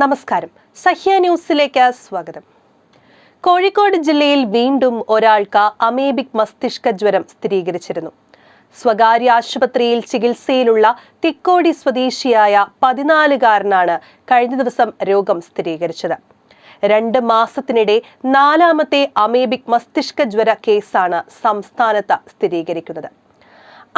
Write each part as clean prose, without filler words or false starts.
നമസ്കാരം. സഹ്യ ന്യൂസിലേക്ക് സ്വാഗതം. കോഴിക്കോട് ജില്ലയിൽ വീണ്ടും ഒരാൾക്ക് അമീബിക് മസ്തിഷ്ക ജ്വരം സ്ഥിരീകരിച്ചിരുന്നു. സ്വകാര്യ ആശുപത്രിയിൽ ചികിത്സയിലുള്ള തിക്കോടി സ്വദേശിയായ 14-കാരനാണ് കഴിഞ്ഞ ദിവസം രോഗം സ്ഥിരീകരിച്ചത്. 2 മാസത്തിനിടെ 4ാമത്തെ അമീബിക് മസ്തിഷ്ക ജ്വര കേസാണ് സംസ്ഥാനത്ത് സ്ഥിരീകരിക്കുന്നത്.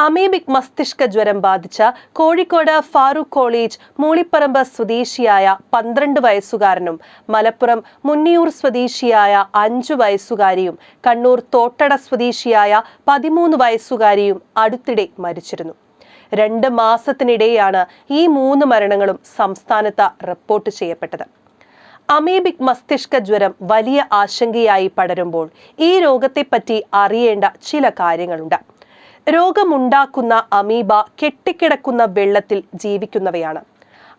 അമീബിക് മസ്തിഷ്ക ജ്വരം ബാധിച്ച കോഴിക്കോട് ഫാറൂഖ് കോളേജ് മൂളിപ്പറമ്പ് സ്വദേശിയായ 12 വയസ്സുകാരനും മലപ്പുറം മുന്നിയൂർ സ്വദേശിയായ 5 വയസ്സുകാരിയും കണ്ണൂർ തോട്ടട സ്വദേശിയായ 13 വയസ്സുകാരിയും അടുത്തിടെ മരിച്ചിരുന്നു. 2 മാസത്തിനിടെയാണ് ഈ 3 മരണങ്ങളും സംസ്ഥാനത്ത് റിപ്പോർട്ട് ചെയ്യപ്പെട്ടത്. അമീബിക് മസ്തിഷ്ക ജ്വരം വലിയ ആശങ്കയായി പടരുമ്പോൾ ഈ രോഗത്തെപ്പറ്റി അറിയേണ്ട ചില കാര്യങ്ങളുണ്ട്. രോഗമുണ്ടാക്കുന്ന അമീബ കെട്ടിക്കിടക്കുന്ന വെള്ളത്തിൽ ജീവിക്കുന്നവയാണ്.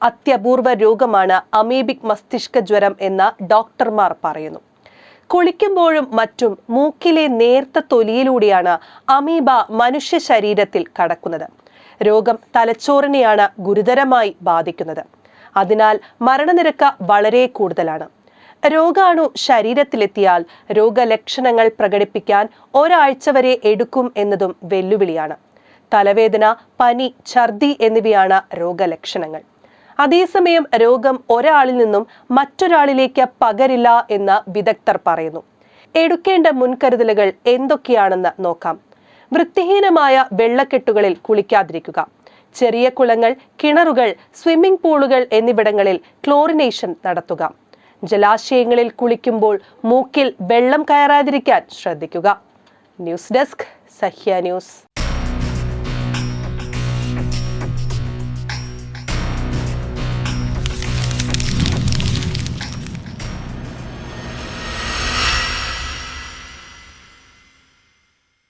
അത്യപൂർവ രോഗമാണ് അമീബിക് മസ്തിഷ്ക ജ്വരം എന്ന് ഡോക്ടർമാർ പറയുന്നു. കുളിക്കുമ്പോഴും മറ്റും മൂക്കിലെ നേർത്ത തൊലിയിലൂടെയാണ് അമീബ മനുഷ്യ ശരീരത്തിൽ കടക്കുന്നത്. രോഗം തലച്ചോറിനെയാണ് ഗുരുതരമായി ബാധിക്കുന്നത്. അതിനാൽ മരണനിരക്ക് വളരെ കൂടുതലാണ്. രോഗാണു ശരീരത്തിലെത്തിയാൽ രോഗലക്ഷണങ്ങൾ പ്രകടിപ്പിക്കാൻ ഒരാഴ്ച വരെ എടുക്കും എന്നതും വെല്ലുവിളിയാണ്. തലവേദന, പനി, ഛർദി എന്നിവയാണ് രോഗലക്ഷണങ്ങൾ. അതേസമയം രോഗം ഒരാളിൽ നിന്നും മറ്റൊരാളിലേക്ക് പകരില്ല എന്ന് വിദഗ്ധർ പറയുന്നു. എടുക്കേണ്ട മുൻകരുതലുകൾ എന്തൊക്കെയാണെന്ന് നോക്കാം. വൃത്തിഹീനമായ വെള്ളക്കെട്ടുകളിൽ കുളിക്കാതിരിക്കുക. ചെറിയ കുളങ്ങൾ, കിണറുകൾ, സ്വിമ്മിംഗ് പൂളുകൾ എന്നിവിടങ്ങളിൽ ക്ലോറിനേഷൻ നടത്തുക. ജലാശയങ്ങളിൽ കുളിക്കുമ്പോൾ മൂക്കിൽ വെള്ളം കയറാതിരിക്കാൻ ശ്രദ്ധിക്കുക. News desk, Sahya news.